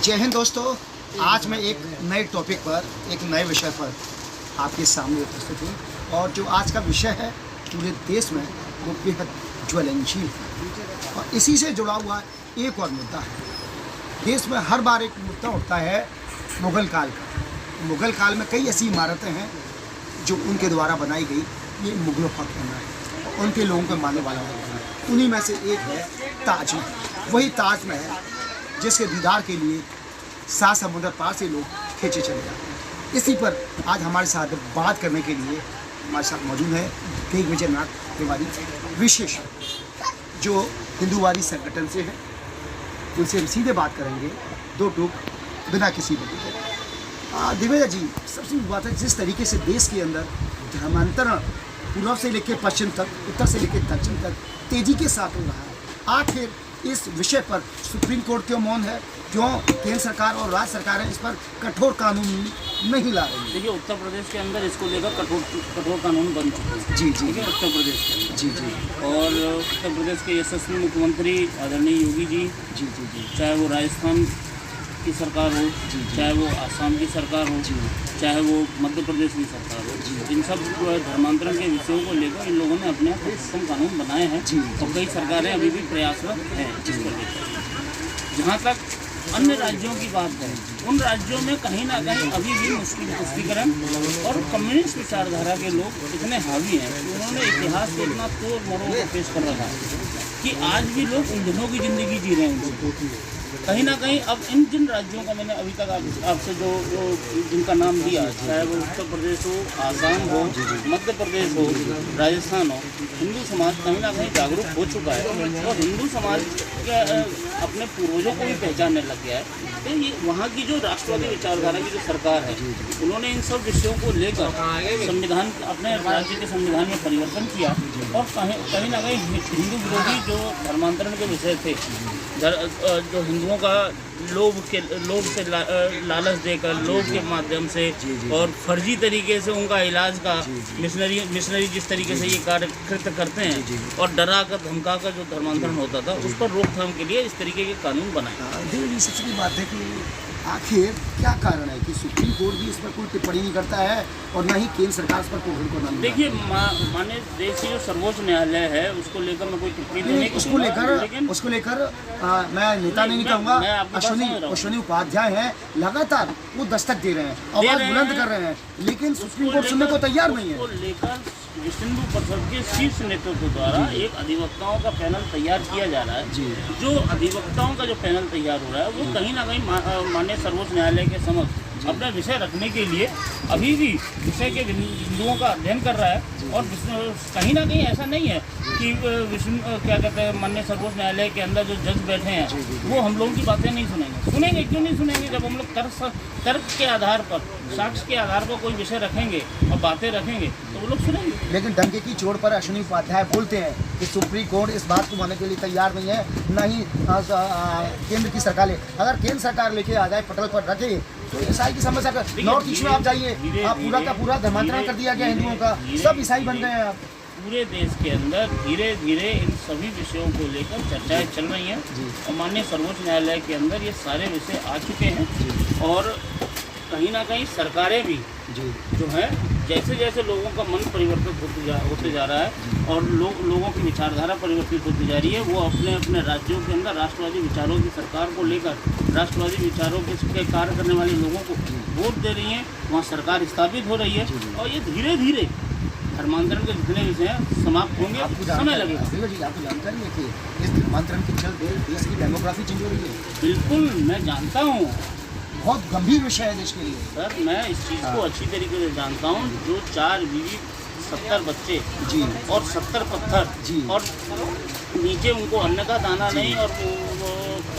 जय हिंद दोस्तों। आज मैं एक नए टॉपिक पर, एक नए विषय पर आपके सामने उपस्थित हूँ और जो आज का विषय है पूरे देश में वो बेहद ज्वलनशील है और इसी से जुड़ा हुआ एक और मुद्दा है। देश में हर बार एक मुद्दा उठता है मुग़ल काल का। मुग़ल काल में कई ऐसी इमारतें हैं जो उनके द्वारा बनाई गई, ये मुग़लों का कहना है और उनके लोगों को मानने वाला होता है। उन्हीं में से एक है ताजमहल। वही ताजमहल जिसके दीदार के लिए 7 समुद्र पार से लोग खींचे चले जाते हैं। इसी पर आज हमारे साथ बात करने के लिए हमारे साथ मौजूद है दिग्विजय नाथ तिवारी, विशेष जो हिंदूवादी संगठन से है। उनसे हम सीधे बात करेंगे, दो टूक बिना किसी बदले। दिग्विजय जी, सबसे बड़ी बात है जिस तरीके से देश के अंदर धर्मांतरण पूर्व से लेकर पश्चिम तक, उत्तर से लेकर दक्षिण तक तेजी के साथ हो रहा है, आखिर इस विषय पर सुप्रीम कोर्ट क्यों मौन है? क्यों केंद्र सरकार और राज्य सरकारें इस पर कठोर कानून नहीं ला रही है? देखिए, उत्तर प्रदेश के अंदर इसको लेकर कठोर कानून बन चुके हैं। जी जी, ठीक है, उत्तर प्रदेश के अंदर। जी जी, और उत्तर प्रदेश के यशस्वी मुख्यमंत्री आदरणीय योगी जी, जी जी जी, चाहे वो राजस्थान की सरकार हो, चाहे वो आसाम की सरकार हो, चाहे वो मध्य प्रदेश की सरकार हो, इन सब जो है धर्मांतरण के विषयों को लेकर इन लोगों ने अपने आप कठोर कानून बनाए हैं और कई सरकारें अभी भी प्रयासरत हैं जिसको लेकर। जहाँ तक अन्य राज्यों की बात करें, उन राज्यों में कहीं ना कहीं अभी भी मुस्लिम तुष्टीकरण और कम्युनिस्ट विचारधारा के लोग इतने हावी हैं कि उन्होंने इतिहास को इतना तोड़ मरोड़ कर पेश कर रखा है कि आज भी लोग उलझनों की ज़िंदगी जी रहे हैं। कहीं ना कहीं अब इन जिन राज्यों का मैंने अभी तक आपसे जो जिनका नाम दिया, चाहे वो उत्तर प्रदेश हो, आसाम हो, मध्य प्रदेश हो, राजस्थान हो, हिंदू समाज कहीं ना कहीं जागरूक हो चुका है और हिंदू समाज के अपने पूर्वजों को भी पहचानने लग गया है। तो ये वहाँ की जो राष्ट्रवादी विचारधारा की जो सरकार है, उन्होंने इन सब विषयों को लेकर संविधान, अपने राज्य के संविधान में परिवर्तन किया और कहीं ना कहीं हिंदू विरोधी जो धर्मांतरण के विषय थे, जो हिंदुओं का लोभ से लालच देकर, लोभ के माध्यम से और फर्जी तरीके से उनका इलाज का मिशनरी जिस तरीके से ये कार्य करते हैं और डरा कर धमका कर जो धर्मांतरण होता था, उस पर रोकथाम के लिए इस तरीके के कानून बनाए। देखिए, सबसे बड़ी बात है कि आखिर क्या कारण है कि सुप्रीम कोर्ट भी इस पर कोई टिप्पणी नहीं करता है और न ही केंद्र सरकार इस पर कोई को नहीं। देखिए, माने देश की जो सर्वोच्च न्यायालय है उसको लेकर मैं कोई टिप्पणी नहीं, उसको लेकर मैं नेता नहीं कहूँगा, अश्विनी उपाध्याय हैं, लगातार वो दस्तक दे रहे हैं, आवाज बुलंद कर रहे हैं, लेकिन सुप्रीम कोर्ट सुनने को तैयार नहीं है। लेकर हिंदू परिषद के शीर्ष नेतृत्व द्वारा एक अधिवक्ताओं का पैनल तैयार किया जा रहा है। जो अधिवक्ताओं का जो पैनल तैयार हो रहा है वो कहीं ना कहीं माननीय सर्वोच्च न्यायालय के समक्ष अपना विषय रखने के लिए अभी भी विषय के बिंदुओं का अध्ययन कर रहा है और कहीं ना कहीं ऐसा नहीं है कि क्या कहते हैं, माननीय सर्वोच्च न्यायालय के अंदर जो जज बैठे हैं वो हम लोगों की बातें नहीं सुनेंगे। क्यों नहीं सुनेंगे? जब हम लोग तर्क के आधार पर, साक्ष्य के आधार पर कोई विषय रखेंगे और बातें रखेंगे तो वो लोग सुनेंगे। लेकिन डंके की चोट पर अश्विनी उपाध्याय बोलते हैं कि सुप्रीम कोर्ट इस बात को मानने के लिए तैयार नहीं है, न ही केंद्र की सरकार। अगर केंद्र सरकार लेके आ जाए, पटल पर रखे, तो ईसाई की समस्या का नॉर्थ ईस्ट में आप जाइए, आप पूरा का पूरा धर्मांतरण कर दिया गया हिंदुओं का, सब ईसाई बन गए हैं। आप पूरे देश के अंदर धीरे धीरे इन सभी विषयों को लेकर चर्चाएं चल रही हैं और माननीय सर्वोच्च न्यायालय के अंदर ये सारे विषय आ चुके हैं और कहीं ना कहीं सरकारें भी जो है जैसे जैसे लोगों का मन परिवर्तित होते जा रहा है और लोगों की विचारधारा परिवर्तित होती जा रही है, वो अपने अपने राज्यों के अंदर राष्ट्रवादी विचारों की सरकार को लेकर, राष्ट्रवादी विचारों के कार्य करने वाले लोगों को वोट दे रही हैं, वहाँ सरकार स्थापित हो रही है और ये धीरे धीरे धर्मांतरण के जितने विषय हैं समाप्त होंगे, समय लगेगा। आपको जानकारी है कि इस धर्मांतरण के चलते देश की डेमोग्राफी चेंज हो रही है? बिल्कुल, मैं जानता हूँ, बहुत गंभीर विषय है देश के लिए। सर, मैं इस चीज़ को अच्छी तरीके से जानता हूँ। जो 4 बीवी 70 बच्चे और 70 पत्थर और नीचे उनको अन्न का दाना नहीं और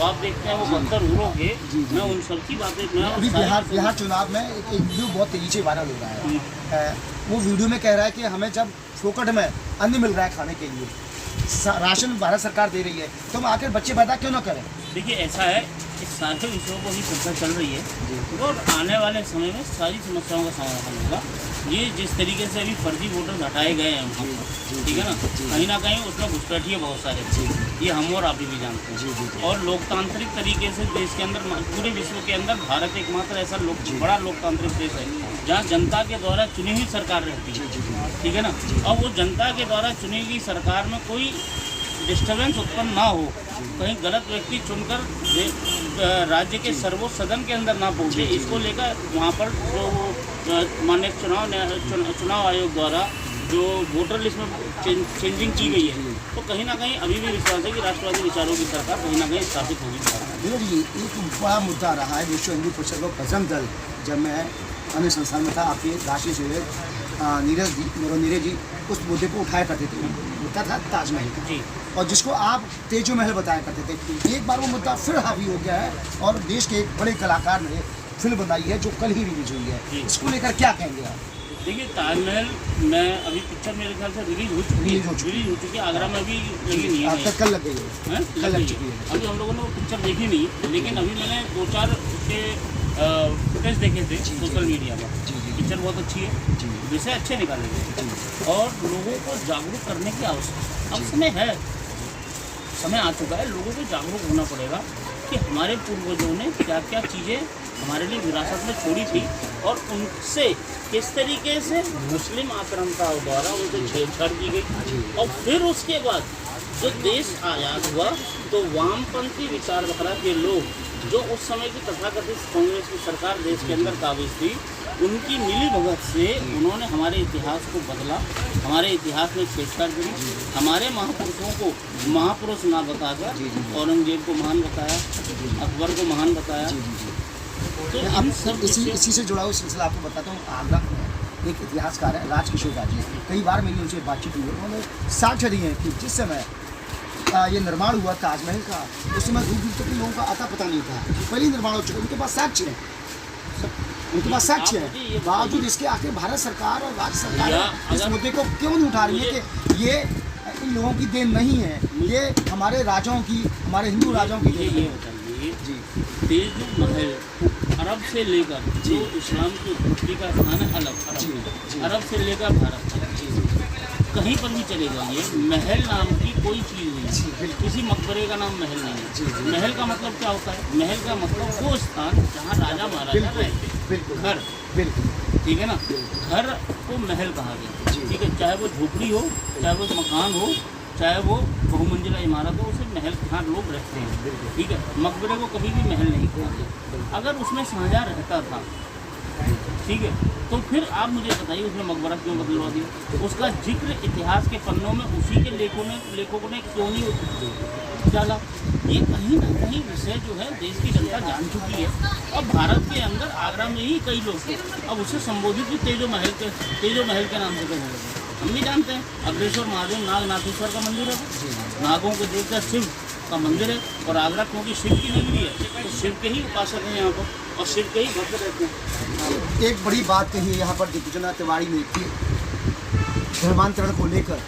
आप देखते हैं वो 72 उरों के, मैं उन सब की बातें अभी बिहार चुनाव में एक वीडियो बहुत तेजी से वायरल हो रहा है। वो वीडियो में कह रहा है कि हमें जब फोकट में अन्न मिल रहा है खाने के लिए, राशन भारत सरकार दे रही है, तो हम आकर बच्चे पैदा क्यों ना करें? देखिए, ऐसा है, इस सारे विषयों को भी चर्चा चल रही है और आने वाले समय में सारी समस्याओं का समाधान होगा। ये जिस तरीके से अभी फर्जी वोटर हटाए गए हैं वहाँ पर, ठीक है ना, कहीं ना कहीं उसमें घुसपैठिए बहुत सारे ये हम और आप भी जानते हैं। और लोकतांत्रिक तरीके से देश के अंदर, पूरे विश्व के अंदर भारत एकमात्र ऐसा बड़ा लोकतांत्रिक देश है जहाँ जनता के द्वारा चुनी हुई सरकार रहती है, ठीक है ना। और वो जनता के द्वारा चुनी हुई सरकार में कोई डिस्टर्बेंस उत्पन्न ना हो, कहीं गलत व्यक्ति चुनकर राज्य के सर्वोच्च सदन के अंदर ना पहुंचे, इसको लेकर वहाँ पर जो माननीय चुनाव आयोग द्वारा जो वोटर लिस्ट में चेंजिंग की गई है, तो कहीं ना कहीं अभी भी विश्वास है कि राष्ट्रवादी विचारों की सरकार कहीं ना कहीं स्थापित होगी। विनोद जी, एक बड़ा मुद्दा रहा है विश्व हिंदू परिषद व बजरंग दल, जब मैं अन्य संस्थान में था, आपके राष्ट्रीय सेवक नीरज जी उस मुद्दे को उठाया करते थे। मुद्दा था ताजमहल का जी, और जिसको आप तेजो महल बताया करते थे। एक बार वो मुद्दा फिर हावी हो गया है और देश के एक बड़े कलाकार ने फिल्म बनाई है जो कल ही रिलीज हुई है, इसको लेकर क्या कहेंगे आप? देखिए, ताजमहल में अभी पिक्चर मेरे ख्याल से रिलीज हो चुकी है, आगरा में भी लगी नहीं है, कल लग गई है, कल लग चुकी है। अभी हम लोगों ने वो पिक्चर देखी नहीं, लेकिन अभी मैंने 2-4 उसके फुटेज देखे थे सोशल मीडिया पर। पिक्चर बहुत अच्छी है, विषय अच्छे निकाले गए और लोगों को जागरूक करने की आवश्यकता अब समय आ चुका है। लोगों को जागरूक होना पड़ेगा कि हमारे पूर्वजों ने क्या क्या चीज़ें हमारे लिए विरासत में छोड़ी थी और उनसे किस तरीके से मुस्लिम आक्रांताओं द्वारा उनसे छेड़छाड़ की गई। और फिर उसके बाद जो देश आज़ाद हुआ तो वामपंथी विचारधारा के लोग जो उस समय की तथाकथित कांग्रेस की सरकार देश के अंदर काबिज थी, उनकी मिली भगत से उन्होंने हमारे इतिहास को बदला, हमारे इतिहास में छेड़छाड़ करी, हमारे महापुरुषों को महापुरुष ना बताकर औरंगजेब को महान बताया, अकबर को महान बताया। तो हम सब इसी से जुड़ा हुआ सिलसिला आपको बताता हूँ। आगरा में एक इतिहासकार है राजकिशोर राजी, कई बार मेरी उनसे बातचीत हुई, उन्होंने साक्ष्य दिए हैं कि जिस समय ये निर्माण हुआ ताजमहल का, उस समय दूर दूर तक लोगों का आता पता नहीं था, पहले निर्माण हो चुका, उनके पास साक्ष्य है, उनके पास साक्ष्य है। बावजूद इसके आखिर भारत सरकार और राज्य सरकार इस मुद्दे को क्यों नहीं उठा रही है कि ये इन लोगों की देन नहीं है, ये हमारे राजाओं की, हमारे हिंदू राजाओं की देन है। जी, तेज महल अरब से लेकर जो इस्लाम की उत्पत्ति का स्थान है अरब से लेकर भारत तक कहीं पर भी चले जाइए, महल नाम की कोई चीज़ नहीं है, किसी मकबरे का नाम महल नहीं है। महल का मतलब क्या होता है? महल का मतलब वो स्थान जहाँ राजा महाराजा रहते, घर, ठीक है ना, घर को महल कहा गया, ठीक है। चाहे वो झोपड़ी हो, चाहे वो मकान हो, चाहे वो बहुमंजिला इमारत हो, उसे महल जहाँ लोग रहते हैं, ठीक है। मकबरे को कभी भी महल नहीं कहा गया। अगर उसमें शाहजहाँ रहता था, ठीक है, तो फिर आप मुझे बताइए उसमें मकबरा क्यों बदलवा दिया? उसका जिक्र इतिहास के पन्नों में उसी के लेखकों ने क्यों नहीं डाला? ये कहीं ना कहीं विषय जो है देश की जनता जान चुकी है। और भारत के अंदर आगरा में ही कई लोग थे, अब उसे संबोधित भी तेजो महल के नाम से करने लगे। हम भी जानते हैं अग्रेश्वर महादेव नागनाथेश्वर का मंदिर है, नागों के देवता शिव का मंदिर है, और आगरा क्योंकि शिव की नगरी है तो शिव के ही उपासक हैं यहाँ पर और शिव के ही भक्त रहते हैं। एक बड़ी बात कही है यहाँ पर दिग्विजय तिवारी ने कि धर्मांतरण को लेकर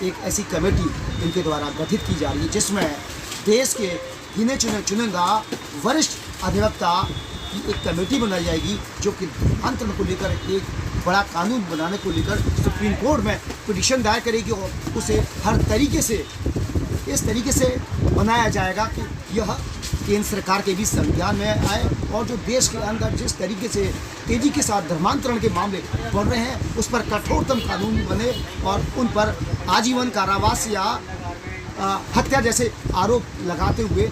एक ऐसी कमेटी इनके द्वारा गठित की जा रही है जिसमें देश के गिने चुनिंदा वरिष्ठ अधिवक्ता की एक कमेटी बनाई जाएगी जो कि धर्मांतरण को लेकर एक बड़ा कानून बनाने को लेकर सुप्रीम कोर्ट में पिटीशन दायर करेगी और उसे हर तरीके से इस तरीके से बनाया जाएगा कि यह केंद्र सरकार के भी संज्ञान में आए और जो देश के अंदर जिस तरीके से तेजी के साथ धर्मांतरण के मामले बढ़ रहे हैं उस पर कठोरतम कानून बने और उन पर आजीवन कारावास या हत्या जैसे आरोप लगाते हुए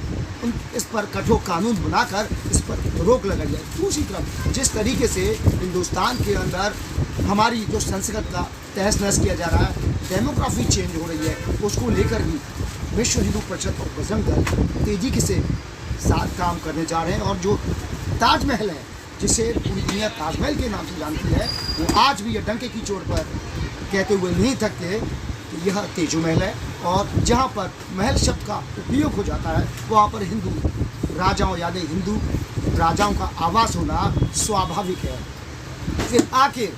इस पर कठोर कानून बनाकर इस पर रोक लगाई जाए। दूसरी तरफ जिस तरीके से हिंदुस्तान के अंदर हमारी जो संस्कृत का तहस नहस किया जा रहा है, डेमोग्राफी चेंज हो रही है, उसको लेकर भी विश्व हिंदू परिषद और बजरंग दल तेजी के साथ काम करने जा रहे हैं। और जो ताजमहल है जिसे पूरी दुनिया ताजमहल के नाम से जानती है, वो आज भी यह डंके की चोट पर कहते हुए नहीं थकते कि यह तेजो महल है और जहाँ पर महल शब्द का उपयोग हो जाता है वहाँ पर हिंदू राजाओं यानी हिंदू राजाओं का आवास होना स्वाभाविक है। फिर आखिर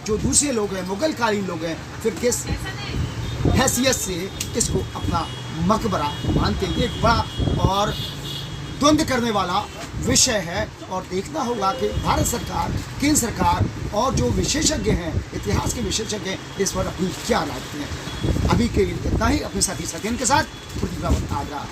जो दूसरे लोग हैं, मुगलकालीन लोग हैं, फिर किस हैसियत से इसको अपना मकबरा मानते हैं? एक बड़ा और द्वंद्व करने वाला विषय है और देखना होगा कि भारत सरकार, केंद्र सरकार और जो विशेषज्ञ हैं, इतिहास के विशेषज्ञ हैं, इस पर अपनी क्या राय रखते हैं। अभी के लिए इतना ही। अपने साथी सत्येंद्र के साथ पृथ्वी आगरा।